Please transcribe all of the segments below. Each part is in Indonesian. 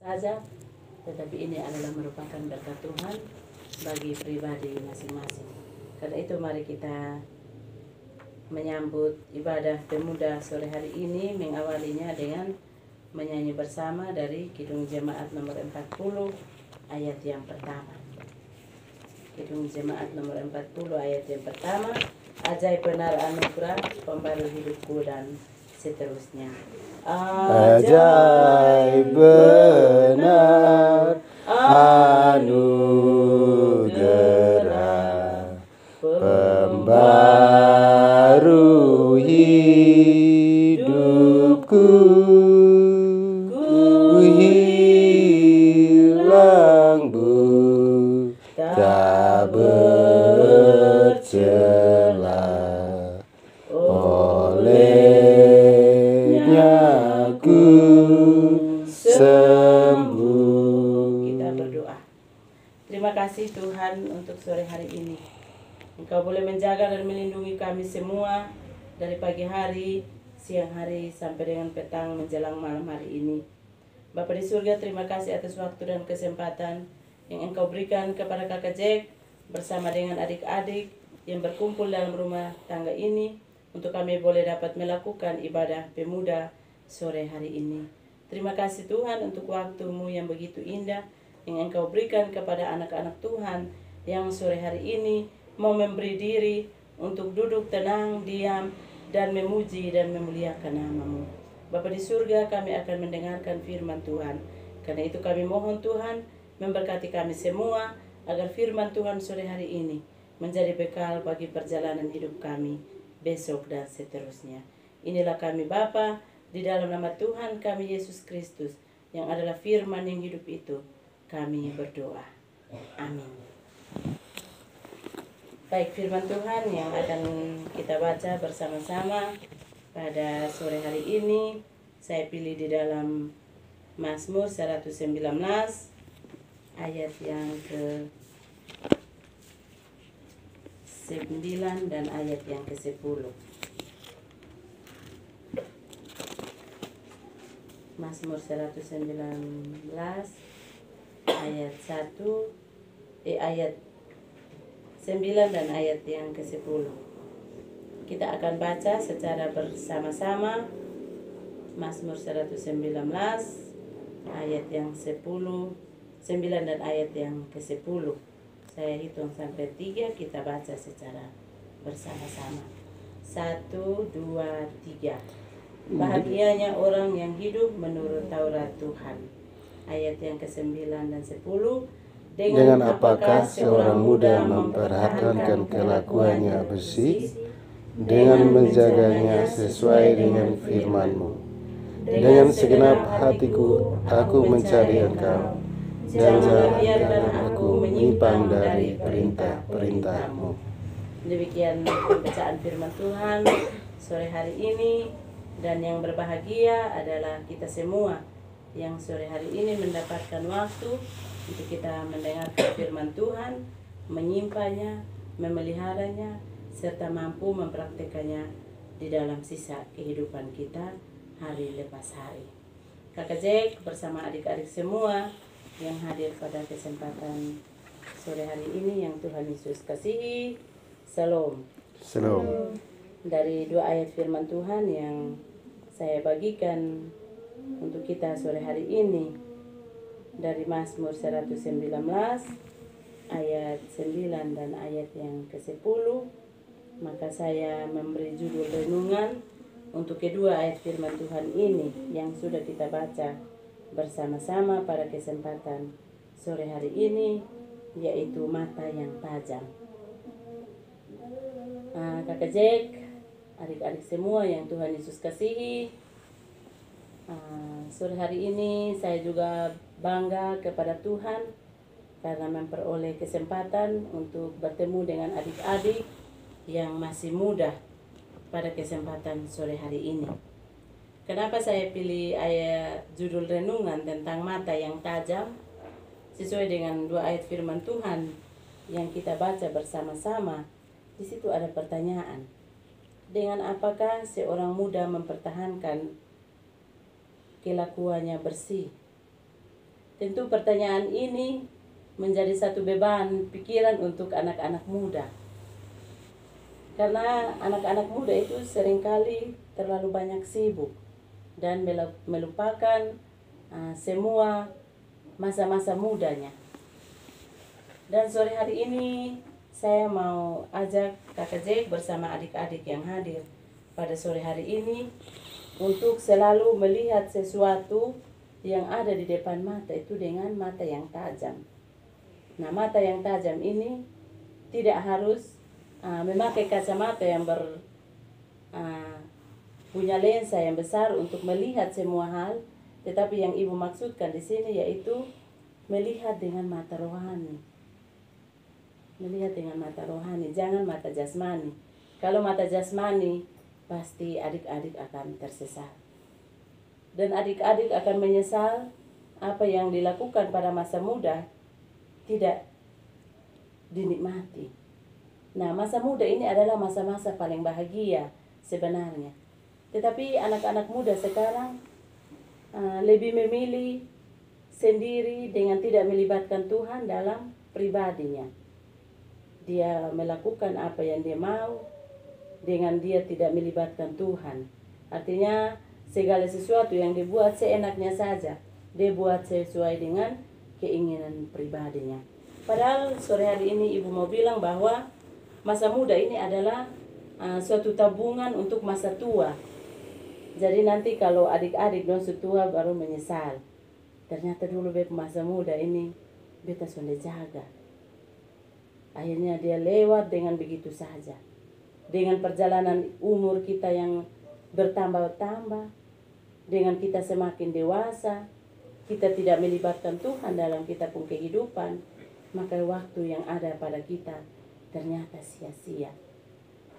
saja, tetapi ini adalah merupakan berkat Tuhan bagi pribadi masing-masing. Karena itu mari kita menyambut ibadah pemuda sore hari ini, mengawalinya dengan menyanyi bersama dari Kidung Jemaat nomor 40 ayat yang pertama. Kidung Jemaat nomor 40 ayat yang pertama, ajaib benar anugerah pembaru hidupku, dan seterusnya. Ajaib benar anugerah pembaru hidupku, ku hilang buta bercela, olehnya ku sembuh. Kita berdoa. Terima kasih Tuhan untuk sore hari ini. Engkau boleh menjaga dan melindungi kami semua dari pagi hari, siang hari, sampai dengan petang menjelang malam hari ini. Bapa di surga, terima kasih atas waktu dan kesempatan yang Engkau berikan kepada Kakak Jack bersama dengan adik-adik yang berkumpul dalam rumah tangga ini untuk kami boleh dapat melakukan ibadah pemuda sore hari ini. Terima kasih Tuhan untuk waktu-Mu yang begitu indah yang Engkau berikan kepada anak-anak Tuhan yang sore hari ini mau memberi diri untuk duduk tenang, diam, dan memuji dan memuliakan nama-Mu. Bapa di surga, kami akan mendengarkan firman Tuhan. Karena itu kami mohon Tuhan memberkati kami semua agar firman Tuhan sore hari ini menjadi bekal bagi perjalanan hidup kami besok dan seterusnya. Inilah kami Bapa, di dalam nama Tuhan kami Yesus Kristus yang adalah firman yang hidup itu, kami berdoa. Amin. Baik, firman Tuhan yang akan kita baca bersama-sama pada sore hari ini saya pilih di dalam Mazmur 119 ayat yang ke-9 dan ayat yang ke-10. Mazmur 119 ayat 9 dan ayat yang ke-10. Kita akan baca secara bersama-sama Mazmur 119 ayat yang 9 dan ayat yang ke-10. Saya hitung sampai 3, kita baca secara bersama-sama. 1, 2, 3. Bahagianya orang yang hidup menurut Taurat Tuhan. Ayat yang ke-9 dan 10. Dengan apakah seorang muda mempertahankan kelakuannya bersih, dengan menjaganya sesuai dengan firman-Mu. Dengan segenap hatiku aku mencari Engkau, dan jangan biarkan aku menyimpang dari perintah-perintah-Mu. Demikian pembacaan firman Tuhan sore hari ini. Dan yang berbahagia adalah kita semua yang sore hari ini mendapatkan waktu untuk kita mendengarkan firman Tuhan, menyimpannya, memeliharanya, serta mampu mempraktekannya di dalam sisa kehidupan kita hari lepas hari. Kakak Jack bersama adik-adik semua yang hadir pada kesempatan sore hari ini yang Tuhan Yesus kasihi. Salam. Shalom. Dari 2 ayat firman Tuhan yang saya bagikan untuk kita sore hari ini dari Mazmur 119 ayat 9 dan ayat yang ke-10, maka saya memberi judul renungan untuk kedua ayat firman Tuhan ini yang sudah kita baca bersama-sama pada kesempatan sore hari ini, yaitu mata yang tajam. Kakak Jack, adik-adik semua yang Tuhan Yesus kasihi, sore hari ini saya juga bangga kepada Tuhan karena memperoleh kesempatan untuk bertemu dengan adik-adik yang masih muda pada kesempatan sore hari ini. Kenapa saya pilih ayat judul renungan tentang mata yang tajam? Sesuai dengan 2 ayat firman Tuhan yang kita baca bersama-sama, di situ ada pertanyaan. Dengan apakah seorang muda mempertahankan kelakuannya bersih? Tentu pertanyaan ini menjadi satu beban pikiran untuk anak-anak muda. Karena anak-anak muda itu seringkali terlalu banyak sibuk dan melupakan semua masa-masa mudanya. Dan sore hari ini saya mau ajak Kakak Jack bersama adik-adik yang hadir pada sore hari ini untuk selalu melihat sesuatu yang ada di depan mata itu dengan mata yang tajam. Nah, mata yang tajam ini tidak harus memakai kacamata yang punya lensa yang besar untuk melihat semua hal, tetapi yang ibu maksudkan di sini yaitu melihat dengan mata rohani. Melihat dengan mata rohani, jangan mata jasmani. Kalau mata jasmani, pasti adik-adik akan tersesat. Dan adik-adik akan menyesal apa yang dilakukan pada masa muda tidak dinikmati. Nah, masa muda ini adalah masa-masa paling bahagia sebenarnya. Tetapi anak-anak muda sekarang lebih memilih sendiri dengan tidak melibatkan Tuhan dalam pribadinya. Dia melakukan apa yang dia mau dengan dia tidak melibatkan Tuhan. Artinya segala sesuatu yang dibuat seenaknya saja, dia buat sesuai dengan keinginan pribadinya. Padahal sore hari ini ibu mau bilang bahwa masa muda ini adalah suatu tabungan untuk masa tua. Jadi nanti kalau adik-adik dosa tua baru menyesal. Ternyata dulu masa muda ini beta sudah jaga. Akhirnya dia lewat dengan begitu saja. Dengan perjalanan umur kita yang bertambah-tambah, dengan kita semakin dewasa, kita tidak melibatkan Tuhan dalam kita pun kehidupan, maka waktu yang ada pada kita ternyata sia-sia.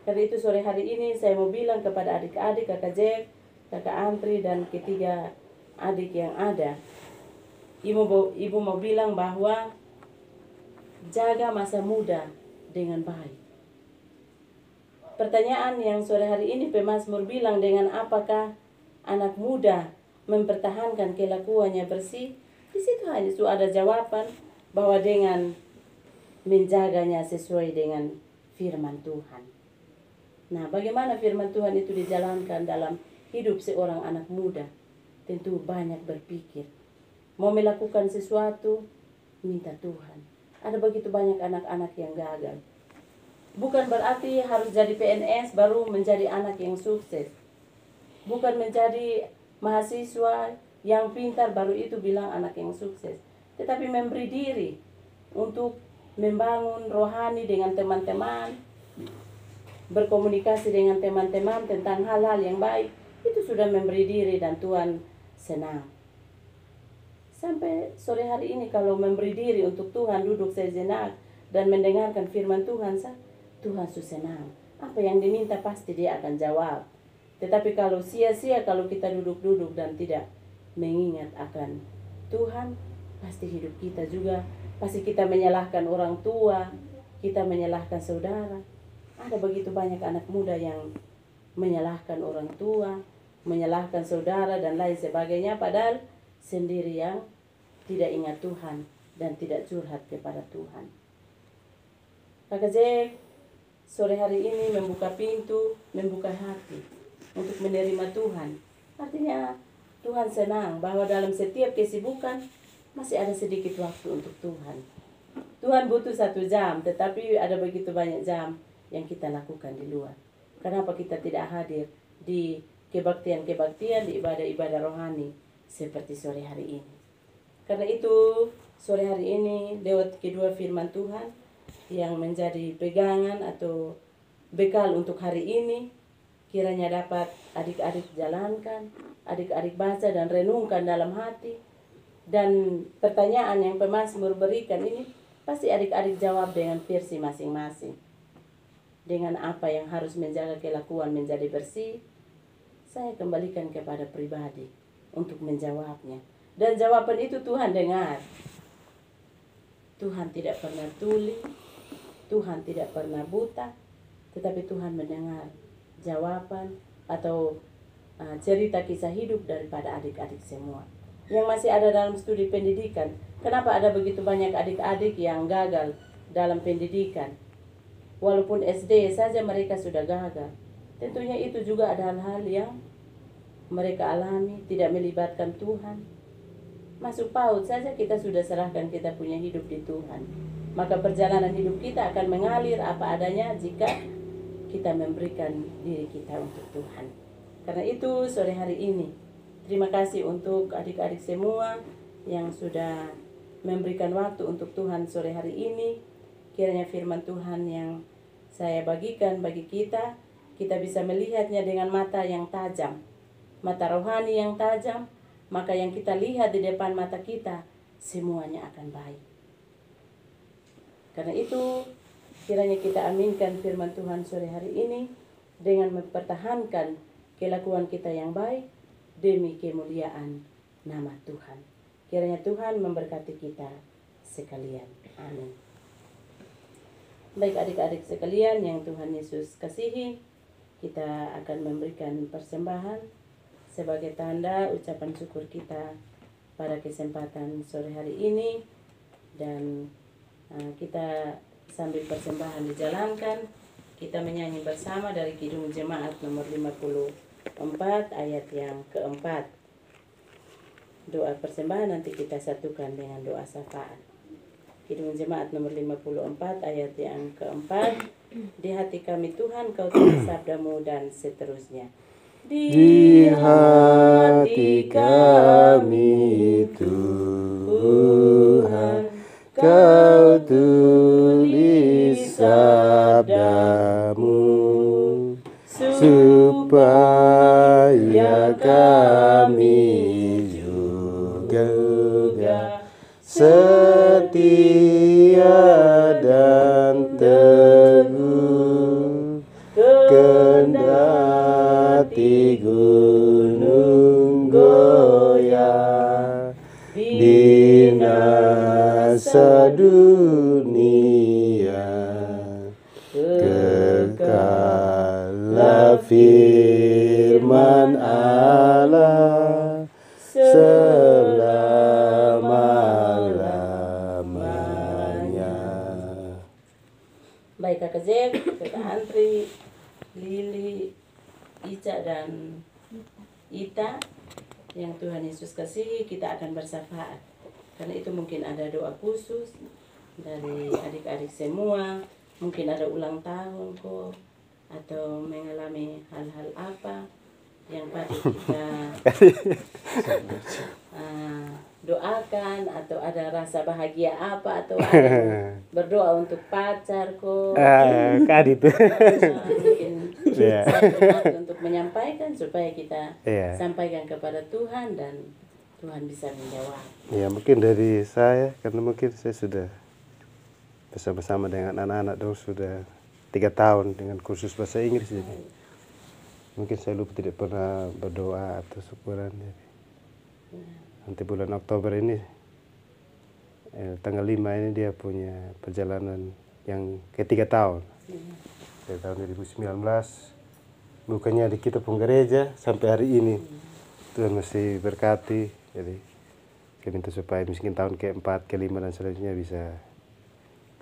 Karena itu sore hari ini saya mau bilang kepada adik-adik, Kakak Jack, Kakak Antri, dan ketiga adik yang ada, ibu mau bilang bahwa jaga masa muda dengan baik. Pertanyaan yang sore hari ini pemazmur bilang, dengan apakah anak muda mempertahankan kelakuannya bersih? Di situ hanya ada jawaban bahwa dengan menjaganya sesuai dengan firman Tuhan. Nah, bagaimana firman Tuhan itu dijalankan dalam hidup seorang anak muda? Tentu banyak berpikir. Mau melakukan sesuatu, minta Tuhan. Ada begitu banyak anak-anak yang gagal. Bukan berarti harus jadi PNS baru menjadi anak yang sukses. Bukan menjadi mahasiswa yang pintar baru itu bilang anak yang sukses. Tetapi memberi diri untuk membangun rohani dengan teman-teman, berkomunikasi dengan teman-teman tentang hal-hal yang baik, itu sudah memberi diri dan Tuhan senang. Sampai sore hari ini kalau memberi diri untuk Tuhan, duduk sejenak dan mendengarkan firman Tuhan, Tuhan sudah senang. Apa yang diminta pasti dia akan jawab. Tetapi kalau sia-sia kalau kita duduk-duduk dan tidak mengingat akan Tuhan, pasti hidup kita juga, pasti kita menyalahkan orang tua, kita menyalahkan saudara. Ada begitu banyak anak muda yang menyalahkan orang tua, menyalahkan saudara dan lain sebagainya, padahal sendiri yang tidak ingat Tuhan dan tidak curhat kepada Tuhan. Kakak Jack sore hari ini membuka pintu, membuka hati untuk menerima Tuhan. Artinya Tuhan senang bahwa dalam setiap kesibukan masih ada sedikit waktu untuk Tuhan. Tuhan butuh 1 jam, tetapi ada begitu banyak jam yang kita lakukan di luar. Kenapa kita tidak hadir di kebaktian-kebaktian, di ibadah-ibadah rohani seperti sore hari ini? Karena itu sore hari ini lewat kedua firman Tuhan yang menjadi pegangan atau bekal untuk hari ini, kiranya dapat adik-adik jalankan, adik-adik baca dan renungkan dalam hati. Dan pertanyaan yang pemazmur berikan ini pasti adik-adik jawab dengan versi masing-masing. Dengan apa yang harus menjaga kelakuan menjadi bersih, saya kembalikan kepada pribadi untuk menjawabnya. Dan jawaban itu Tuhan dengar. Tuhan tidak pernah tuli, Tuhan tidak pernah buta, tetapi Tuhan mendengar jawaban atau cerita kisah hidup daripada adik-adik semua. yang masih ada dalam studi pendidikan. Kenapa ada begitu banyak adik-adik yang gagal dalam pendidikan? Walaupun SD saja mereka sudah gagal. Tentunya itu juga ada hal-hal yang mereka alami, tidak melibatkan Tuhan. Masuk PAUD saja kita sudah serahkan kita punya hidup di Tuhan. Maka perjalanan hidup kita akan mengalir apa adanya jika kita memberikan diri kita untuk Tuhan. Karena itu sore hari ini, terima kasih untuk adik-adik semua yang sudah memberikan waktu untuk Tuhan sore hari ini. Kiranya firman Tuhan yang saya bagikan bagi kita, kita bisa melihatnya dengan mata yang tajam, mata rohani yang tajam, maka yang kita lihat di depan mata kita semuanya akan baik. Karena itu kiranya kita aminkan firman Tuhan sore hari ini dengan mempertahankan kelakuan kita yang baik demi kemuliaan nama Tuhan. Kiranya Tuhan memberkati kita sekalian. Amin. Baik adik-adik sekalian yang Tuhan Yesus kasihi, kita akan memberikan persembahan sebagai tanda ucapan syukur kita pada kesempatan sore hari ini. Dan kita sambil persembahan dijalankan, kita menyanyi bersama dari Kidung Jemaat nomor 54 ayat yang keempat. Doa persembahan nanti kita satukan dengan doa syafaat. Kidung Jemaat nomor 54 ayat yang keempat. Di hati kami Tuhan kau tulis sabdamu, dan seterusnya. Di hati kami Tuhan kau tulis sabdamu, supaya kami juga setia dan teguh, kendati gunung goyah, binasa dunia, kekallah firman Allah selama-lamanya. Baik Kakak Zek, Kakak Antri, Lili, Ica dan Ita yang Tuhan Yesus kasihi, kita akan bersyafaat. Karena itu mungkin ada doa khusus dari adik-adik semua, mungkin ada ulang tahun kok, atau mengalami hal-hal apa yang patut kita doakan, atau ada rasa bahagia apa, atau ada berdoa untuk pacar kok, Kadit. mungkin satu untuk menyampaikan supaya kita sampaikan kepada Tuhan dan Tuhan bisa menjawab. Ya mungkin dari saya, karena mungkin saya sudah bersama-sama dengan anak-anak dong sudah 3 tahun dengan kursus bahasa Inggris, jadi mungkin saya lupa tidak pernah berdoa atau syukuran. Jadi nanti bulan Oktober ini tanggal 5 ini dia punya perjalanan yang ke-3 tahun. Dari tahun 2019 bukannya di kita pun gereja sampai hari ini. Tuhan masih berkati, jadi saya minta supaya mungkin tahun ke-4, ke-5 dan selanjutnya bisa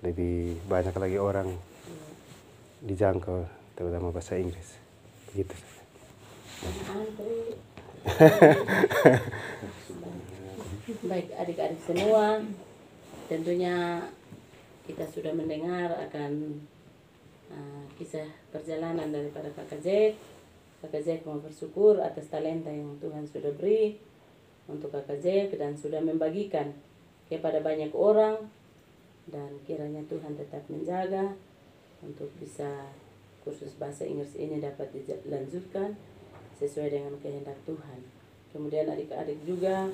lebih banyak lagi orang dijangkau, terutama bahasa Inggris. Begitu saja. Baik adik-adik semua, tentunya kita sudah mendengar akan kisah perjalanan daripada Kakak Zek. Kakak Zek mau bersyukur atas talenta yang Tuhan sudah beri untuk Kakak Zek dan sudah membagikan kepada banyak orang, dan kiranya Tuhan tetap menjaga untuk bisa kursus bahasa Inggris ini dapat dilanjutkan sesuai dengan kehendak Tuhan. Kemudian adik-adik juga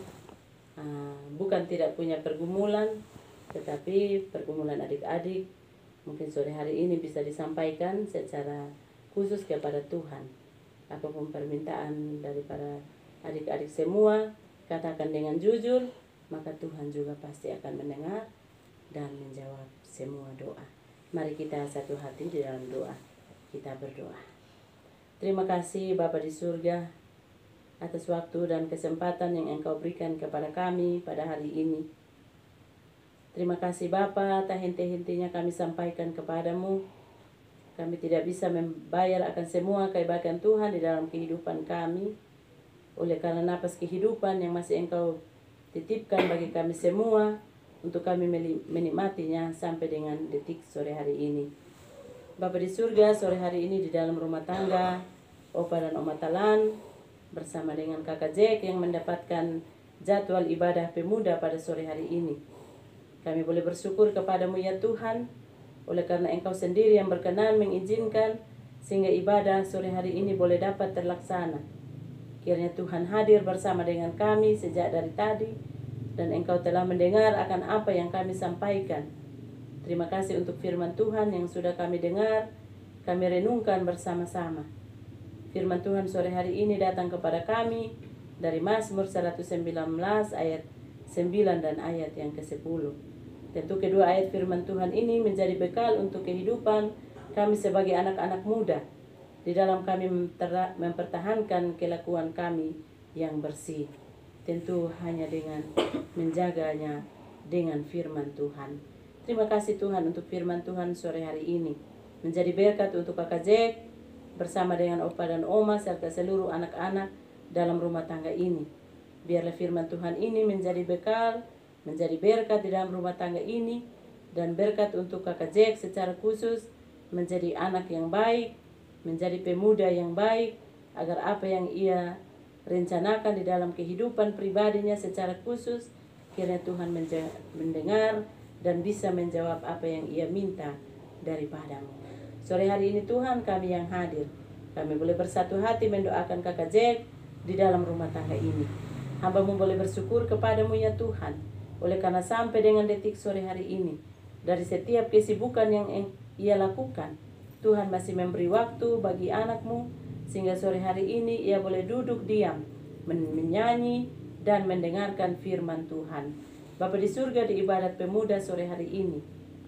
bukan tidak punya pergumulan, tetapi pergumulan adik-adik mungkin sore hari ini bisa disampaikan secara khusus kepada Tuhan. Apapun permintaan daripada adik-adik semua, katakan dengan jujur, maka Tuhan juga pasti akan mendengar dan menjawab semua doa. Mari kita satu hati di dalam doa. Kita berdoa. Terima kasih Bapa di surga. atas waktu dan kesempatan yang Engkau berikan kepada kami pada hari ini. Terima kasih Bapa, tak henti-hentinya kami sampaikan kepadamu. Kami tidak bisa membayar akan semua kebaikan Tuhan di dalam kehidupan kami. Oleh karena napas kehidupan yang masih Engkau titipkan bagi kami semua, untuk kami menikmatinya sampai dengan detik sore hari ini. Bapa di surga, sore hari ini di dalam rumah tangga, Opa dan Oma Talan, bersama dengan Kakak Jack yang mendapatkan jadwal ibadah pemuda pada sore hari ini. Kami boleh bersyukur kepadamu ya Tuhan, oleh karena Engkau sendiri yang berkenan mengizinkan sehingga ibadah sore hari ini boleh dapat terlaksana. Kiranya Tuhan hadir bersama dengan kami sejak dari tadi, dan Engkau telah mendengar akan apa yang kami sampaikan. Terima kasih untuk firman Tuhan yang sudah kami dengar, kami renungkan bersama-sama. Firman Tuhan sore hari ini datang kepada kami dari Mazmur 119 ayat 9 dan ayat yang ke-10. Tentu kedua ayat firman Tuhan ini menjadi bekal untuk kehidupan kami sebagai anak-anak muda, di dalam kami mempertahankan kelakuan kami yang bersih. Tentu hanya dengan menjaganya dengan firman Tuhan. Terima kasih Tuhan untuk firman Tuhan sore hari ini. Menjadi berkat untuk Kakak Jack bersama dengan Opa dan Oma serta seluruh anak-anak dalam rumah tangga ini. Biarlah firman Tuhan ini menjadi bekal, menjadi berkat di dalam rumah tangga ini, dan berkat untuk Kakak Jack secara khusus menjadi anak yang baik, menjadi pemuda yang baik, agar apa yang ia rencanakan di dalam kehidupan pribadinya secara khusus, kiranya Tuhan mendengar dan bisa menjawab apa yang ia minta daripadamu. Sore hari ini Tuhan, kami yang hadir, kami boleh bersatu hati mendoakan Kakak Jack di dalam rumah tangga ini. Hamba-Mu boleh bersyukur kepadamu ya Tuhan, oleh karena sampai dengan detik sore hari ini, dari setiap kesibukan yang ia lakukan, Tuhan masih memberi waktu bagi anak-Mu, sehingga sore hari ini ia boleh duduk diam, menyanyi dan mendengarkan firman Tuhan. Bapa di surga, di ibadat pemuda sore hari ini,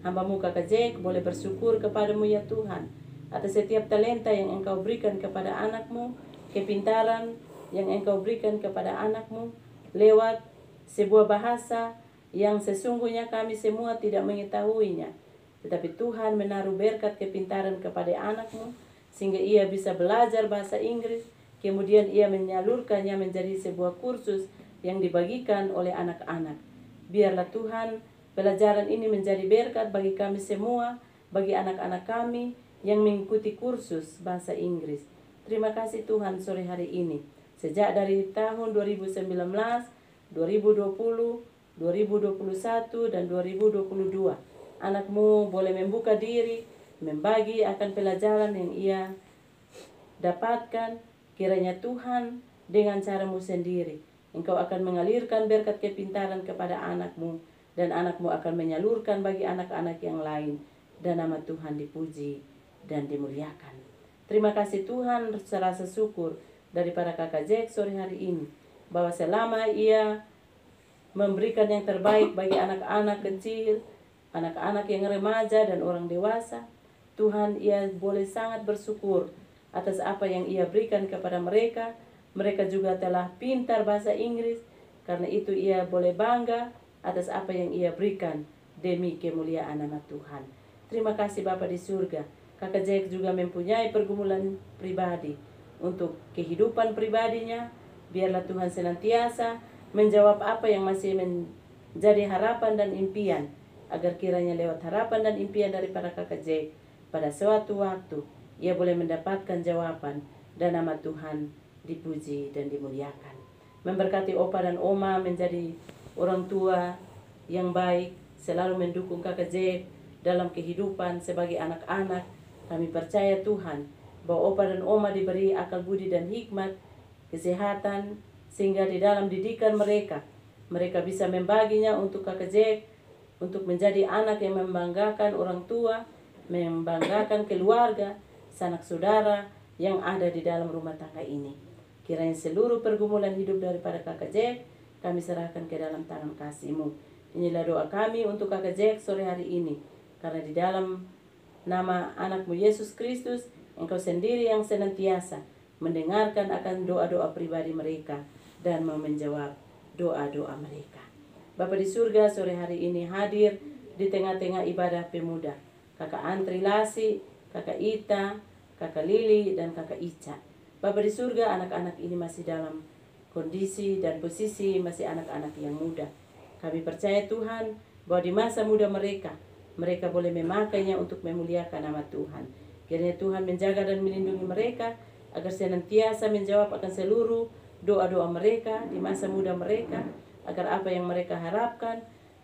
hamba-Mu Kakak Jack boleh bersyukur kepadamu ya Tuhan, atas setiap talenta yang Engkau berikan kepada anak-Mu, kepintaran yang Engkau berikan kepada anak-Mu, lewat sebuah bahasa yang sesungguhnya kami semua tidak mengetahuinya. Tetapi Tuhan menaruh berkat kepintaran kepada anak-Mu, sehingga ia bisa belajar bahasa Inggris, kemudian ia menyalurkannya menjadi sebuah kursus yang dibagikan oleh anak-anak. Biarlah Tuhan, pelajaran ini menjadi berkat bagi kami semua, bagi anak-anak kami yang mengikuti kursus bahasa Inggris. Terima kasih Tuhan sore hari ini. Sejak dari tahun 2019, 2020, 2021, dan 2022, anak-Mu boleh membuka diri, membagi akan pelajaran yang ia dapatkan. Kiranya Tuhan, dengan cara-Mu sendiri, Engkau akan mengalirkan berkat kepintaran kepada anak-Mu, dan anak-Mu akan menyalurkan bagi anak-anak yang lain, dan nama Tuhan dipuji dan dimuliakan. Terima kasih Tuhan, serasa syukur daripada Kakak Jack sore hari ini, bahwa selama ia memberikan yang terbaik bagi anak-anak kecil, anak-anak yang remaja dan orang dewasa, Tuhan, ia boleh sangat bersyukur atas apa yang ia berikan kepada mereka. Mereka juga telah pintar bahasa Inggris, karena itu ia boleh bangga atas apa yang ia berikan demi kemuliaan nama Tuhan. Terima kasih Bapa di surga. Kakak Jack juga mempunyai pergumulan pribadi untuk kehidupan pribadinya. Biarlah Tuhan senantiasa menjawab apa yang masih menjadi harapan dan impian, agar kiranya lewat harapan dan impian daripada Kakak Jack, pada suatu waktu ia boleh mendapatkan jawaban, dan nama Tuhan dipuji dan dimuliakan. Memberkati Opa dan Oma menjadi orang tua yang baik, selalu mendukung Kakak Jack dalam kehidupan sebagai anak-anak. Kami percaya Tuhan, bahwa Opa dan Oma diberi akal budi dan hikmat, kesehatan, sehingga di dalam didikan mereka bisa membaginya untuk Kakak Jack, untuk menjadi anak yang membanggakan orang tua, membanggakan keluarga, sanak saudara yang ada di dalam rumah tangga ini. Kiranya seluruh pergumulan hidup daripada Kakak Jack kami serahkan ke dalam tangan kasih-Mu. Inilah doa kami untuk Kakak Jack sore hari ini, karena di dalam nama anak-Mu Yesus Kristus, Engkau sendiri yang senantiasa mendengarkan akan doa-doa pribadi mereka, dan mau menjawab doa-doa mereka. Bapa di surga, sore hari ini hadir di tengah-tengah ibadah pemuda. Kakak Antri Lasi, Kakak Ita, Kakak Lili, dan Kakak Ica. Bapa di surga, anak-anak ini masih dalam kondisi dan posisi masih anak-anak yang muda. Kami percaya Tuhan bahwa di masa muda mereka boleh memakainya untuk memuliakan nama Tuhan. Kiranya Tuhan menjaga dan melindungi mereka agar senantiasa menjawab akan seluruh doa-doa mereka di masa muda mereka, agar apa yang mereka harapkan,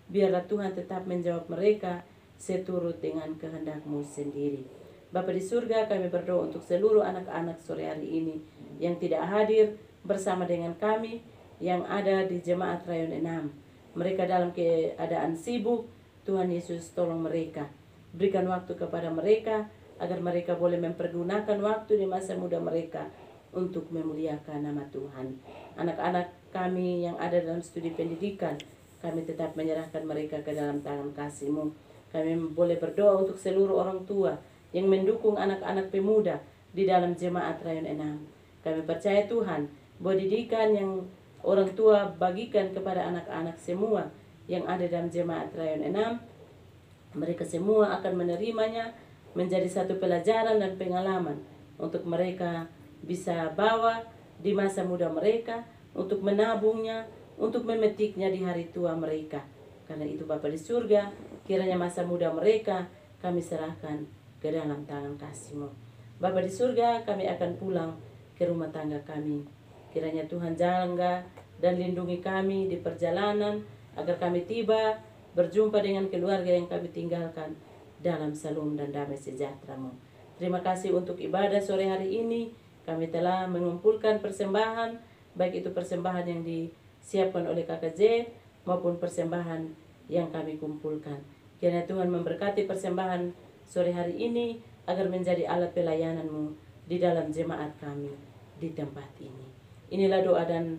biarlah Tuhan tetap menjawab mereka seturut dengan kehendak-Mu sendiri. Bapa di surga, kami berdoa untuk seluruh anak-anak sore hari ini yang tidak hadir bersama dengan kami yang ada di Jemaat Rayon 6. Mereka dalam keadaan sibuk, Tuhan Yesus tolong mereka. Berikan waktu kepada mereka agar mereka boleh mempergunakan waktu di masa muda mereka untuk memuliakan nama Tuhan. Anak-anak kami yang ada dalam studi pendidikan, kami tetap menyerahkan mereka ke dalam tangan kasih-Mu. Kami boleh berdoa untuk seluruh orang tua yang mendukung anak-anak pemuda di dalam Jemaat Rayon 6. Kami percaya Tuhan bahwa didikan yang orang tua bagikan kepada anak-anak semua yang ada dalam Jemaat Rayon 6, mereka semua akan menerimanya menjadi satu pelajaran dan pengalaman untuk mereka bisa bawa di masa muda mereka, untuk menabungnya, untuk memetiknya di hari tua mereka. Karena itu Bapa di surga, kiranya masa muda mereka kami serahkan ke dalam tangan kasih-Mu. Bapa di surga, kami akan pulang ke rumah tangga kami. Kiranya Tuhan jaga dan lindungi kami di perjalanan, agar kami tiba berjumpa dengan keluarga yang kami tinggalkan dalam salam dan damai sejahtera-Mu. Terima kasih untuk ibadah sore hari ini. Kami telah mengumpulkan persembahan, baik itu persembahan yang disiapkan oleh Kakak Z maupun persembahan yang kami kumpulkan. Kiranya Tuhan memberkati persembahan sore hari ini agar menjadi alat pelayanan-Mu di dalam jemaat kami di tempat ini. Inilah doa dan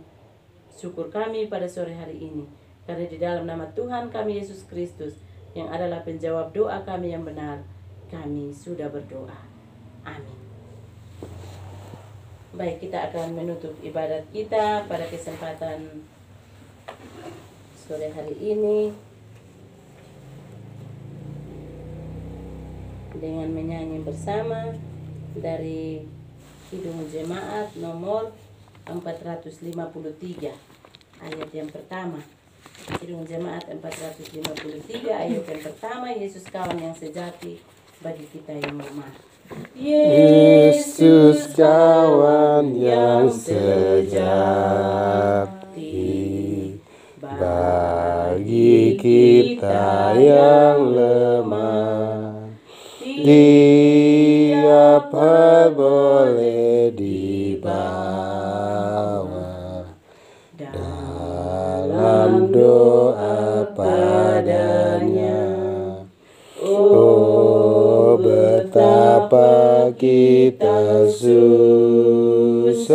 syukur kami pada sore hari ini. Karena di dalam nama Tuhan kami Yesus Kristus yang adalah penjawab doa kami yang benar, kami sudah berdoa. Amin. Baik, kita akan menutup ibadat kita pada kesempatan sore hari ini dengan menyanyi bersama dari Kidung Jemaat nomor 453, ayat yang pertama. Kidung Jemaat 453, ayat yang pertama. Yesus kawan yang sejati bagi kita yang lemah. Yesus kawan yang sejati bagi kita yang lemah. Dia boleh dibawa dalam doa padanya. Oh, betapa kita susah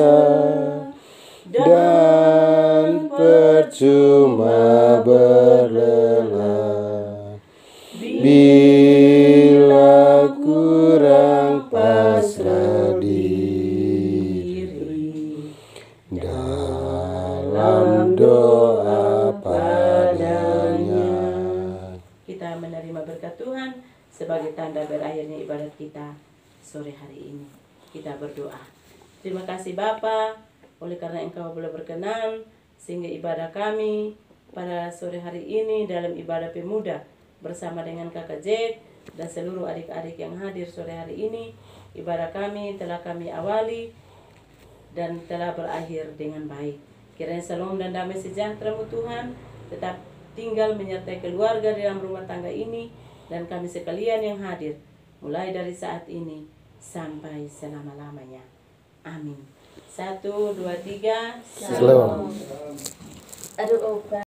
dan percuma berlelah bila kurang pasrah diri dalam doa padanya. Kita menerima berkat Tuhan sebagai tanda berakhirnya ibadat kita sore hari ini. Kita berdoa. Terima kasih Bapa, oleh karena Engkau boleh berkenan sehingga ibadah kami pada sore hari ini dalam ibadah pemuda bersama dengan Kakak Z dan seluruh adik-adik yang hadir sore hari ini, ibadah kami telah kami awali dan telah berakhir dengan baik. Kiranya salam dan damai sejahtera-Mu Tuhan tetap tinggal menyertai keluarga dalam rumah tangga ini dan kami sekalian yang hadir mulai dari saat ini sampai selama-lamanya. Amin. 1, 2, 3. Shalom. Aduh, Opa.